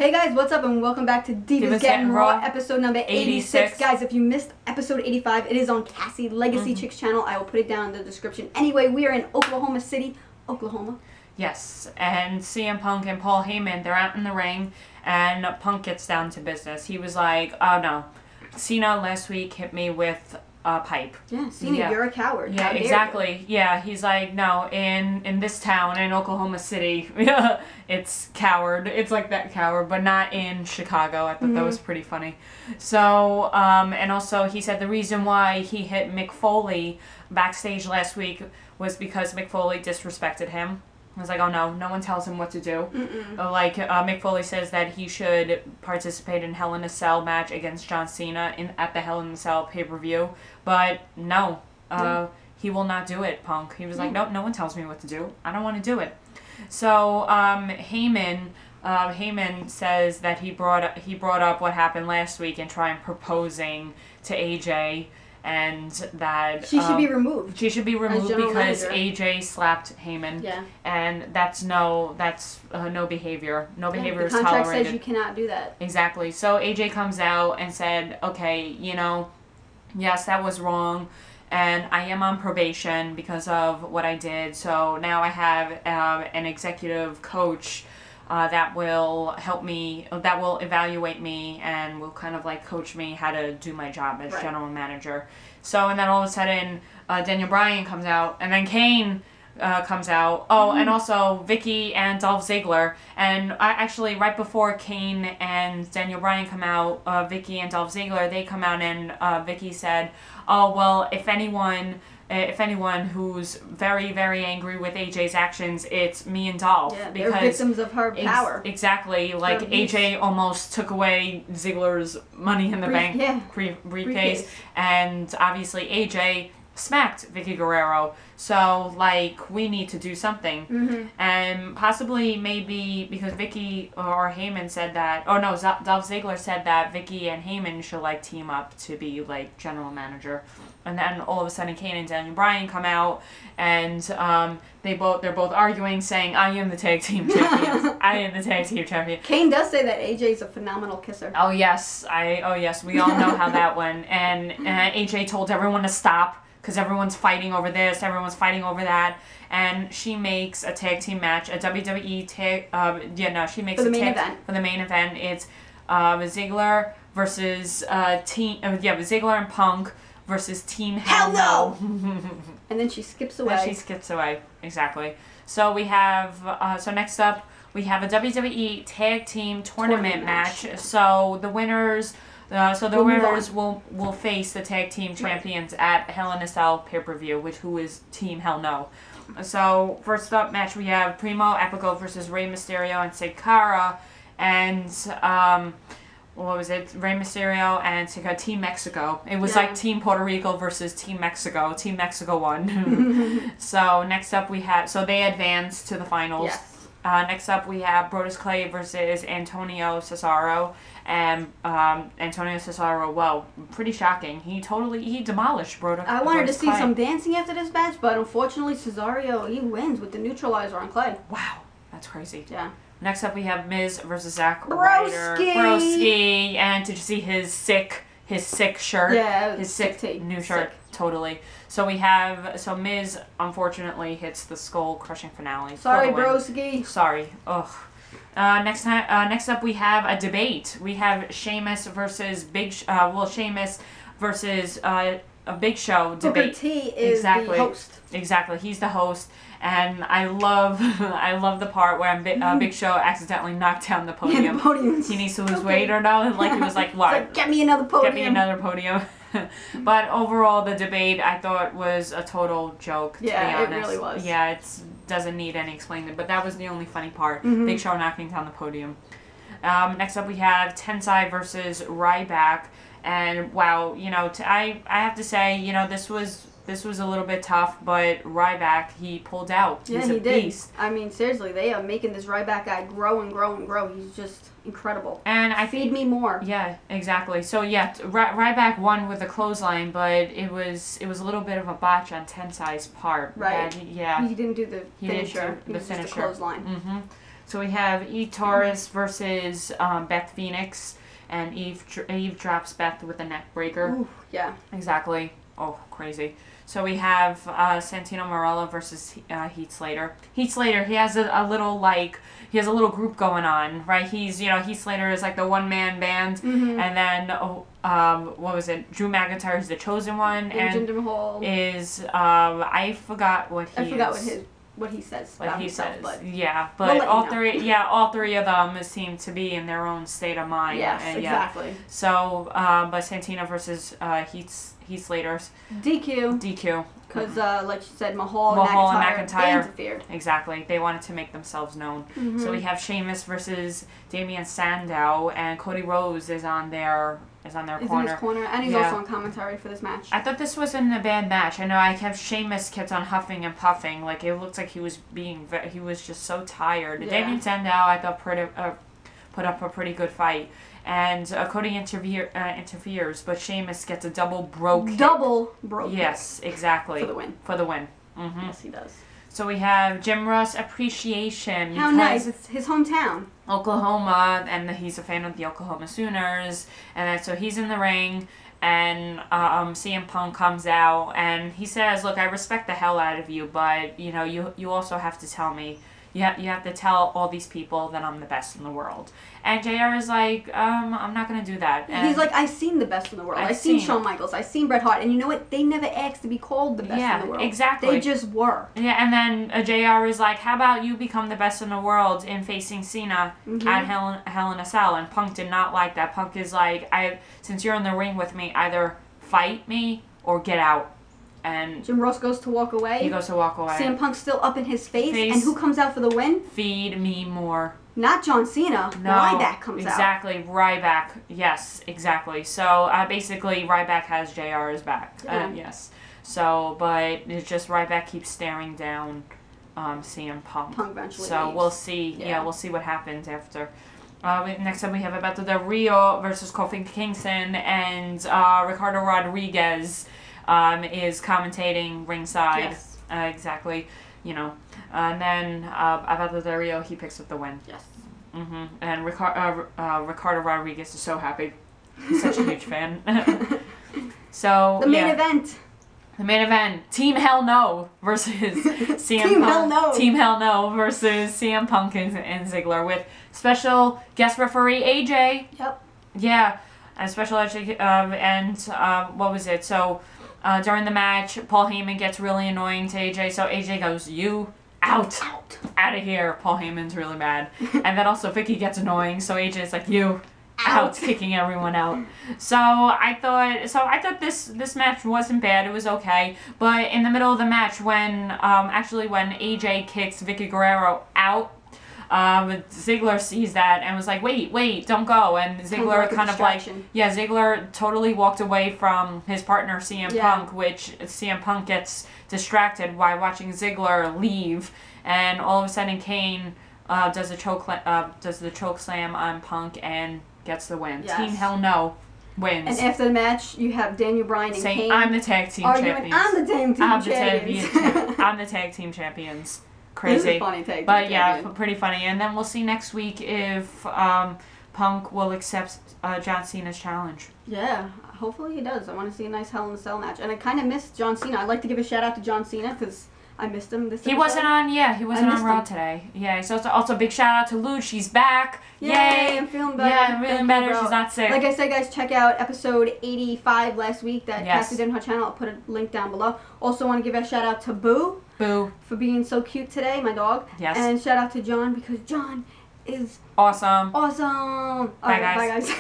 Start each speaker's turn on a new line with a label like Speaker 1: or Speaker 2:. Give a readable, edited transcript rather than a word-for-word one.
Speaker 1: Hey guys, what's up and welcome back to Divas Gettin Raw, episode number 86. Guys, if you missed episode 85, it is on Cassie Legacychiks channel. I will put it down in the description. Anyway, we are in Oklahoma City, Oklahoma.
Speaker 2: Yes, and CM Punk and Paul Heyman, they're out in the ring, and Punk gets down to business. He was like, oh no, Cena last week hit me with a pipe.
Speaker 1: Yeah, Cena, you're a coward.
Speaker 2: Yeah, exactly. Yeah, he's like, no, in this town, in Oklahoma City, it's coward. It's like that coward, but not in Chicago. I thought that was pretty funny. So, and also he said the reason why he hit Mick Foley backstage last week was because Mick Foley disrespected him. I was like, oh no, no one tells him what to do. Like, Mick Foley says that he should participate in Hell in a Cell match against John Cena at the Hell in a Cell pay-per-view. But no, he will not do it, Punk. He was like, nope, no one tells me what to do. I don't want to do it. So, Heyman says that he brought up what happened last week and trying proposing to AJ. And that
Speaker 1: she should be removed.
Speaker 2: She should be removed because
Speaker 1: manager.
Speaker 2: AJ slapped Heyman. Yeah. And that's no behavior. No behavior is tolerated.
Speaker 1: The contract says you cannot do that.
Speaker 2: Exactly. So AJ comes out and said, okay, you know, yes, that was wrong, and I am on probation because of what I did. So now I have an executive coach that will help me, that will evaluate me and will kind of like coach me how to do my job as general manager. So, and then all of a sudden, Daniel Bryan comes out, and then Kane comes out. Oh, and also Vicky and Dolph Ziggler. And actually, right before Kane and Daniel Bryan come out, Vicky and Dolph Ziggler, they come out, and Vicky said, oh, well, if anyone who's very, very angry with AJ's actions, it's me and Dolph.
Speaker 1: Yeah, they're victims of her power.
Speaker 2: Exactly. Like, AJ almost took away Ziggler's Money in the Bank briefcase. And obviously AJ smacked Vicky Guerrero. So, like, we need to do something. And possibly, maybe, because Vicky or Heyman said that, oh no, Dolph Ziggler said that Vicky and Heyman should, like, team up to be, like, general manager. And then all of a sudden Kane and Daniel Bryan come out, and they're both arguing, saying, I am the tag team champion. I am the tag team champion.
Speaker 1: Kane does say that AJ's a phenomenal kisser.
Speaker 2: Oh yes, we all know how that went. And AJ told everyone to stop, because everyone's fighting over this, everyone's fighting over that, and she makes a tag team match, a WWE tag, she makes
Speaker 1: for the main event.
Speaker 2: For the main event. It's Ziggler versus Ziggler and Punk versus Team Hell No.
Speaker 1: And then she skips away.
Speaker 2: Then she skips away, exactly. So we have, next up, we have a WWE Tag Team Tournament match. So the winners... the winners will face the tag team champions at Hell in a Cell pay-per-view, who is Team Hell No. So first up match we have Primo Epico versus Rey Mysterio and Sin Cara, and what was it? Rey Mysterio and Sin Cara, Team Mexico. It was like Team Puerto Rico versus Team Mexico. Team Mexico won. So next up we have, so they advance to the finals.
Speaker 1: Yes.
Speaker 2: Next up, we have Brodus Clay versus Antonio Cesaro. And Antonio Cesaro, well, pretty shocking. He demolished Brodus Clay.
Speaker 1: I wanted to see some dancing after this match, but unfortunately Cesaro, he wins with the neutralizer on Clay.
Speaker 2: Wow, that's crazy.
Speaker 1: Yeah.
Speaker 2: Next up, we have Miz versus Zack Ryder. Broski! And did you see his sick shirt?
Speaker 1: Yeah,
Speaker 2: his sick new shirt. Totally. So Miz unfortunately hits the skull-crushing finale.
Speaker 1: Sorry, Broski.
Speaker 2: Sorry. Ugh. Next up we have a debate. We have Sheamus versus Sheamus versus a Big Show debate.
Speaker 1: Booker T is the host.
Speaker 2: Exactly. He's the host. And I love the part where Big Show accidentally knocked down the podium.
Speaker 1: Yeah, the podium.
Speaker 2: He needs to lose weight or no? Like, he was like, what?
Speaker 1: Like, get me another podium.
Speaker 2: Get me another podium. But overall, the debate, I thought, was a total joke, to be honest.
Speaker 1: It really was.
Speaker 2: Yeah, it doesn't need any explaining, but that was the only funny part. Big Show knocking down the podium. Next up, we have Tensai versus Ryback. And, wow, you know, I have to say, you know, this was a little bit tough, but Ryback, he pulled out. He's a beast.
Speaker 1: I mean, seriously, they are making this Ryback guy grow and grow and grow. He's just incredible.
Speaker 2: And
Speaker 1: Feed me more.
Speaker 2: Yeah, exactly. So yeah, Ryback won with a clothesline, but it was a little bit of a botch on Tensai's part.
Speaker 1: Right.
Speaker 2: He didn't
Speaker 1: do the finisher. He was just a clothesline.
Speaker 2: So we have Eve Torres versus Beth Phoenix, and Eve drops Beth with a neck breaker.
Speaker 1: Ooh, yeah.
Speaker 2: Exactly. Oh, crazy. So we have Santino Marella versus Heat Slater. Heat Slater, he has a little group going on, right? He's, Heat Slater is like the one-man band, and then what was it? Drew McIntyre is the chosen one, and
Speaker 1: Jinder Mahal
Speaker 2: is I forgot what
Speaker 1: he says.
Speaker 2: What he
Speaker 1: himself,
Speaker 2: says.
Speaker 1: but
Speaker 2: yeah, but all three of them seem to be in their own state of mind.
Speaker 1: Yes, exactly.
Speaker 2: Yeah. So, but Santino versus Heat Slater's DQ.
Speaker 1: Because, like you said, Mahal and McIntyre interfered.
Speaker 2: Exactly. They wanted to make themselves known. So we have Sheamus versus Damian Sandow, and Cody Rhodes is on their corner.
Speaker 1: In his corner, and he's also on commentary for this match.
Speaker 2: I thought this wasn't a bad match. I know Sheamus kept on huffing and puffing. Like, it looked like he was just so tired. Yeah. Damian Sandow, I thought, put up a pretty good fight. And Cody interferes, but Sheamus gets a double broke. Yes, exactly. For the win.
Speaker 1: Yes, he does.
Speaker 2: So we have Jim Ross appreciation.
Speaker 1: How nice. It's his hometown.
Speaker 2: Oklahoma, and he's a fan of the Oklahoma Sooners. And then, so he's in the ring, and CM Punk comes out, and he says, look, I respect the hell out of you, but, you also have to tell me, you have to tell all these people that I'm the best in the world. And JR is like, I'm not going to do that. And
Speaker 1: he's like, I've seen the best in the world. I've seen Shawn Michaels. I've seen Bret Hart. And you know what? They never asked to be called the best in the world.
Speaker 2: Exactly.
Speaker 1: They just were.
Speaker 2: Yeah, and then JR is like, how about you become the best in the world in facing Cena at Hell in a Cell? And Punk did not like that. Punk is like, since you're in the ring with me, either fight me or get out. And
Speaker 1: Jim Ross goes to walk away.
Speaker 2: He goes to walk away.
Speaker 1: CM Punk's still up in his face. And who comes out for the win?
Speaker 2: Feed me more.
Speaker 1: Not John Cena. No, Ryback comes out.
Speaker 2: Exactly, Ryback. Yes, exactly. So basically, Ryback has JR's back. Yes. So, but it's just Ryback keeps staring down CM Punk.
Speaker 1: Punk eventually
Speaker 2: So
Speaker 1: leaves.
Speaker 2: We'll see. Yeah, we'll see what happens after. Next up, we have Alberto Del Rio versus Kofi Kingston, and Ricardo Rodriguez is commentating ringside.
Speaker 1: Yes.
Speaker 2: Exactly. And then Alberto Del Rio, he picks up the win.
Speaker 1: Yes.
Speaker 2: And Ricardo Rodriguez is so happy. He's such a huge fan. So
Speaker 1: the main event.
Speaker 2: The main event: Team Hell No versus CM
Speaker 1: Team
Speaker 2: Punk.
Speaker 1: Hell No.
Speaker 2: Team Hell No versus CM Punk and Ziggler with special guest referee AJ.
Speaker 1: Yep.
Speaker 2: Yeah, and special AJ. What was it? So. During the match, Paul Heyman gets really annoying to AJ, so AJ goes, you out of here. Paul Heyman's really mad. And then also Vicky gets annoying, so AJ's like, you out, kicking everyone out. So I thought this match wasn't bad. It was okay. But in the middle of the match, when AJ kicks Vicky Guerrero out, Ziggler sees that and was like, wait, don't go. And Ziggler Ziggler totally walked away from his partner CM Punk, which CM Punk gets distracted while watching Ziggler leave. And all of a sudden Kane does the choke slam on Punk and gets the win.
Speaker 1: Yes.
Speaker 2: Team Hell No wins.
Speaker 1: And after the match, you have Daniel Bryan and Kane
Speaker 2: I'm the tag team champions.
Speaker 1: I'm the tag team champions.
Speaker 2: I'm the tag team champions. Crazy.
Speaker 1: This is a funny take.
Speaker 2: But yeah, pretty funny. And then we'll see next week if Punk will accept John Cena's challenge.
Speaker 1: Yeah, hopefully he does. I want to see a nice Hell in a Cell match. And I kind of missed John Cena. I'd like to give a shout out to John Cena because I missed him this episode.
Speaker 2: He wasn't on Raw today. Yeah, so also big shout out to Luke. She's back. Yay!
Speaker 1: I'm feeling better.
Speaker 2: Yeah, I'm feeling better. She's not sick.
Speaker 1: Like I said, guys, check out episode 85 last week that Cassie did on her channel. I'll put a link down below. Also want to give a shout out to Boo for being so cute today, my dog.
Speaker 2: Yes.
Speaker 1: And shout out to John because John is
Speaker 2: awesome.
Speaker 1: Awesome.
Speaker 2: Bye,
Speaker 1: Bye, guys.